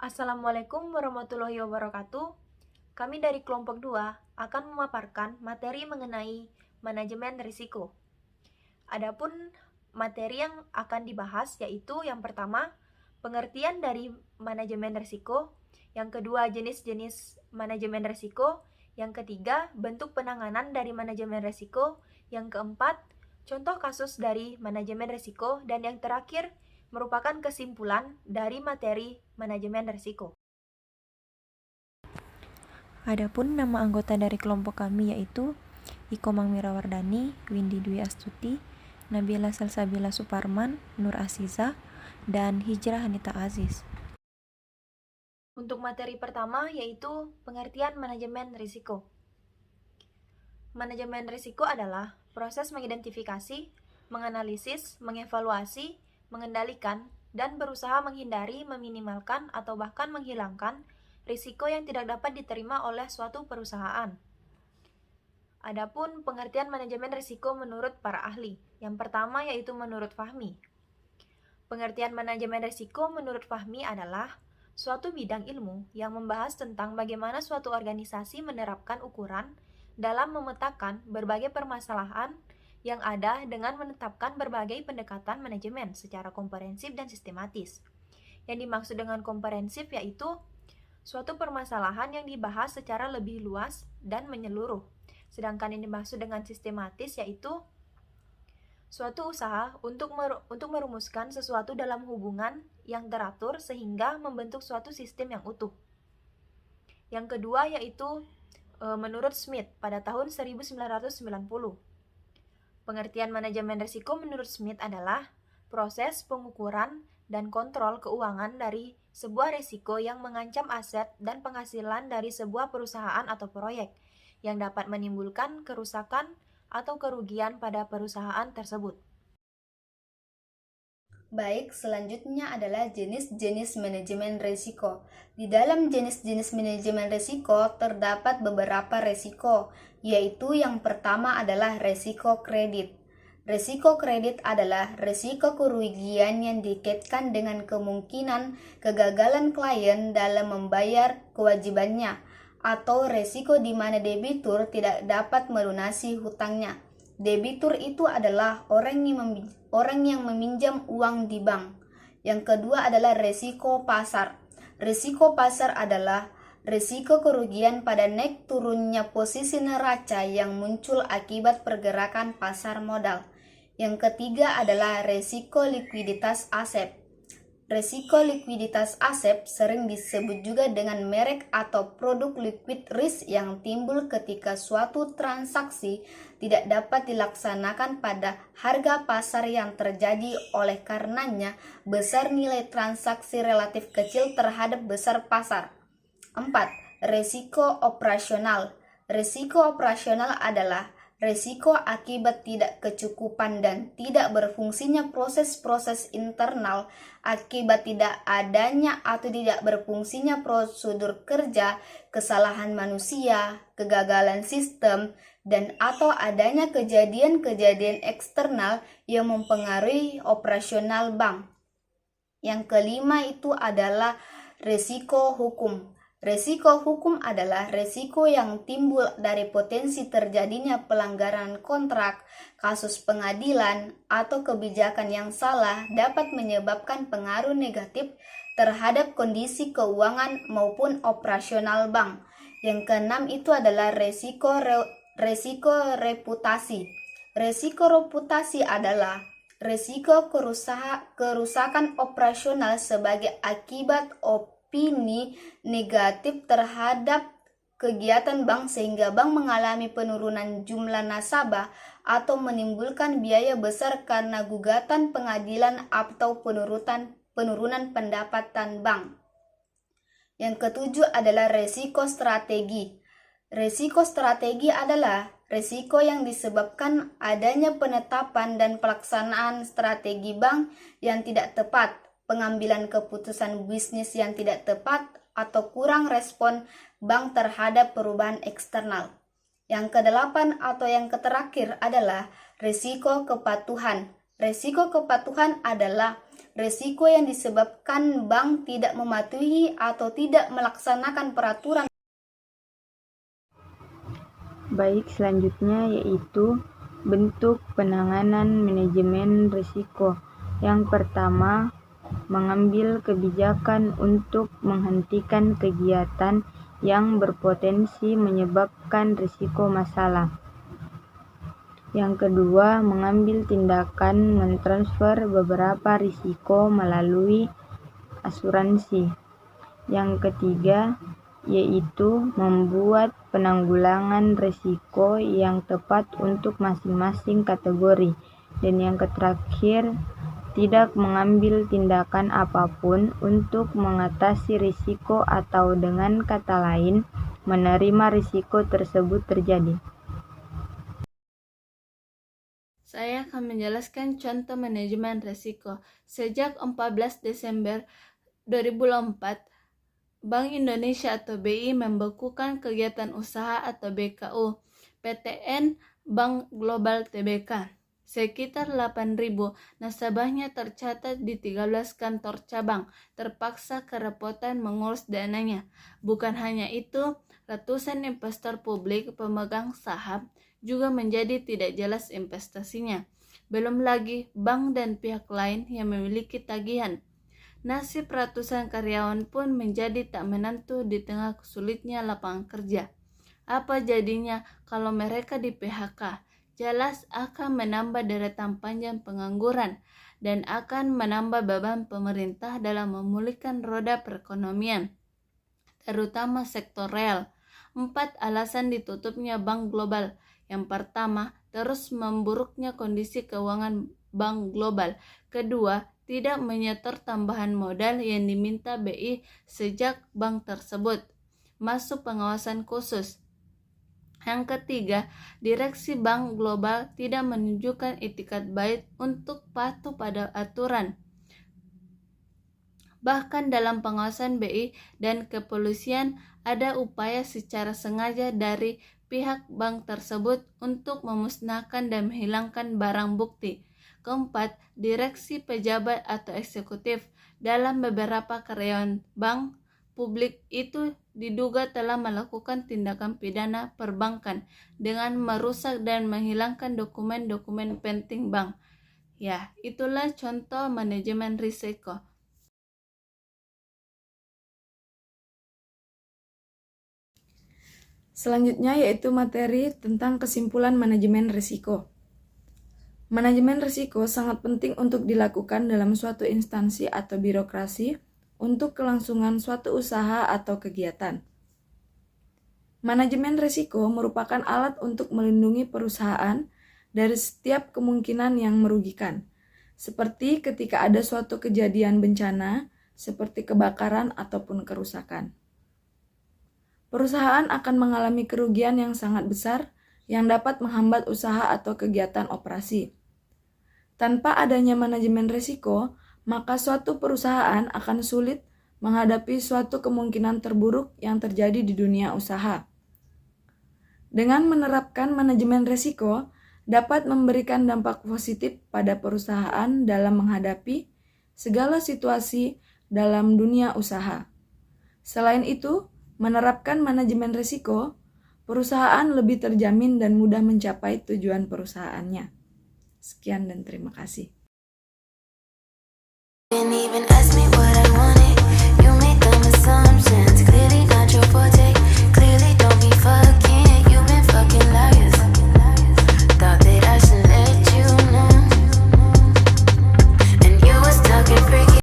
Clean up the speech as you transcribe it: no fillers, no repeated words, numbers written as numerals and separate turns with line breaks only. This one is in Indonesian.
Assalamualaikum warahmatullahi wabarakatuh. Kami dari kelompok 2 akan memaparkan materi mengenai manajemen risiko. Adapun materi yang akan dibahas yaitu yang pertama, pengertian dari manajemen risiko, yang kedua, jenis-jenis manajemen risiko, yang ketiga, bentuk penanganan dari manajemen risiko, yang keempat, contoh kasus dari manajemen risiko, dan yang terakhir, merupakan kesimpulan dari materi manajemen risiko. Adapun nama anggota dari kelompok kami yaitu Iko Mangmirawardani, Windy Dwi Astuti, Nabila Salsabila Suparman, Nur Asiza, dan Hijrah Hanita Aziz. Untuk materi pertama yaitu pengertian manajemen risiko. Manajemen risiko adalah proses mengidentifikasi, menganalisis, mengevaluasi, mengendalikan, dan berusaha menghindari, meminimalkan, atau bahkan menghilangkan risiko yang tidak dapat diterima oleh suatu perusahaan. Adapun pengertian manajemen risiko menurut para ahli. Yang pertama yaitu menurut Fahmi. Pengertian manajemen risiko menurut Fahmi adalah suatu bidang ilmu yang membahas tentang bagaimana suatu organisasi menerapkan ukuran dalam memetakan berbagai permasalahan yang ada dengan menetapkan berbagai pendekatan manajemen secara komprehensif dan sistematis. Yang dimaksud dengan komprehensif yaitu suatu permasalahan yang dibahas secara lebih luas dan menyeluruh. Sedangkan yang dimaksud dengan sistematis yaitu suatu usaha untuk merumuskan sesuatu dalam hubungan yang teratur sehingga membentuk suatu sistem yang utuh. Yang kedua yaitu menurut Smith pada tahun 1990. Pengertian manajemen risiko menurut Smith adalah proses pengukuran dan kontrol keuangan dari sebuah risiko yang mengancam aset dan penghasilan dari sebuah perusahaan atau proyek yang dapat menimbulkan kerusakan atau kerugian pada perusahaan tersebut.
Baik, selanjutnya adalah jenis-jenis manajemen risiko. Di dalam jenis-jenis manajemen risiko terdapat beberapa risiko, yaitu yang pertama adalah risiko kredit. Risiko kredit adalah risiko kerugian yang dikaitkan dengan kemungkinan kegagalan klien dalam membayar kewajibannya, atau risiko di mana debitur tidak dapat melunasi hutangnya. Debitur itu adalah orang yang meminjam uang di bank. Yang kedua adalah risiko pasar. Risiko pasar adalah risiko kerugian pada naik turunnya posisi neraca yang muncul akibat pergerakan pasar modal. Yang ketiga adalah risiko likuiditas aset. Risiko likuiditas aset sering disebut juga dengan merek atau produk liquid risk yang timbul ketika suatu transaksi tidak dapat dilaksanakan pada harga pasar yang terjadi oleh karenanya besar nilai transaksi relatif kecil terhadap besar pasar. 4. Risiko operasional. Risiko operasional adalah risiko akibat tidak kecukupan dan tidak berfungsinya proses-proses internal, akibat tidak adanya atau tidak berfungsinya prosedur kerja, kesalahan manusia, kegagalan sistem, dan atau adanya kejadian-kejadian eksternal yang mempengaruhi operasional bank. Yang kelima itu adalah risiko hukum. Risiko hukum adalah risiko yang timbul dari potensi terjadinya pelanggaran kontrak, kasus pengadilan, atau kebijakan yang salah dapat menyebabkan pengaruh negatif terhadap kondisi keuangan maupun operasional bank. Yang keenam itu adalah risiko reputasi. Risiko reputasi adalah risiko kerusakan operasional sebagai akibat opini negatif terhadap kegiatan bank sehingga bank mengalami penurunan jumlah nasabah atau menimbulkan biaya besar karena gugatan pengadilan atau penurunan pendapatan bank. Yang ketujuh adalah risiko strategi. Risiko strategi adalah risiko yang disebabkan adanya penetapan dan pelaksanaan strategi bank yang tidak tepat, pengambilan keputusan bisnis yang tidak tepat, atau kurang respon bank terhadap perubahan eksternal. Yang kedelapan atau yang terakhir adalah risiko kepatuhan. Risiko kepatuhan adalah Risiko yang disebabkan bank tidak mematuhi atau tidak melaksanakan peraturan.
Baik, selanjutnya yaitu bentuk penanganan manajemen risiko. Yang pertama, mengambil kebijakan untuk menghentikan kegiatan yang berpotensi menyebabkan risiko masalah. Yang kedua, mengambil tindakan mentransfer beberapa risiko melalui asuransi. Yang ketiga, yaitu membuat penanggulangan risiko yang tepat untuk masing-masing kategori. Dan yang terakhir, tidak mengambil tindakan apapun untuk mengatasi risiko atau dengan kata lain, menerima risiko tersebut terjadi.
Saya akan menjelaskan contoh manajemen risiko. Sejak 14 Desember 2004, Bank Indonesia atau BI membekukan kegiatan usaha atau BKU PTN Bank Global Tbk. Sekitar 8.000 nasabahnya tercatat di 13 kantor cabang, terpaksa kerepotan mengurus dananya. Bukan hanya itu, ratusan investor publik pemegang saham juga menjadi tidak jelas investasinya. Belum lagi bank dan pihak lain yang memiliki tagihan. Nasib ratusan karyawan pun menjadi tak menentu di tengah sulitnya lapangan kerja. Apa jadinya kalau mereka di PHK? Jelas akan menambah deretan panjang pengangguran dan akan menambah beban pemerintah dalam memulihkan roda perekonomian, terutama sektor real. 4 alasan ditutupnya bank global. Yang pertama, terus memburuknya kondisi keuangan bank global. Kedua, tidak menyetor tambahan modal yang diminta BI sejak bank tersebut masuk pengawasan khusus. Yang ketiga, direksi bank global tidak menunjukkan itikat baik untuk patuh pada aturan. Bahkan dalam pengawasan BI dan kepolisian ada upaya secara sengaja dari pihak bank tersebut untuk memusnahkan dan menghilangkan barang bukti. Keempat, direksi pejabat atau eksekutif dalam beberapa karyawan bank publik itu diduga telah melakukan tindakan pidana perbankan dengan merusak dan menghilangkan dokumen-dokumen penting bank. Ya, itulah contoh manajemen risiko.
Selanjutnya yaitu materi tentang kesimpulan manajemen risiko. Manajemen risiko sangat penting untuk dilakukan dalam suatu instansi atau birokrasi untuk kelangsungan suatu usaha atau kegiatan. Manajemen risiko merupakan alat untuk melindungi perusahaan dari setiap kemungkinan yang merugikan, seperti ketika ada suatu kejadian bencana, seperti kebakaran ataupun kerusakan. Perusahaan akan mengalami kerugian yang sangat besar yang dapat menghambat usaha atau kegiatan operasi. Tanpa adanya manajemen risiko, maka suatu perusahaan akan sulit menghadapi suatu kemungkinan terburuk yang terjadi di dunia usaha. Dengan menerapkan manajemen risiko, dapat memberikan dampak positif pada perusahaan dalam menghadapi segala situasi dalam dunia usaha. Selain itu, menerapkan manajemen risiko, perusahaan lebih terjamin dan mudah mencapai tujuan perusahaannya. Sekian dan terima kasih.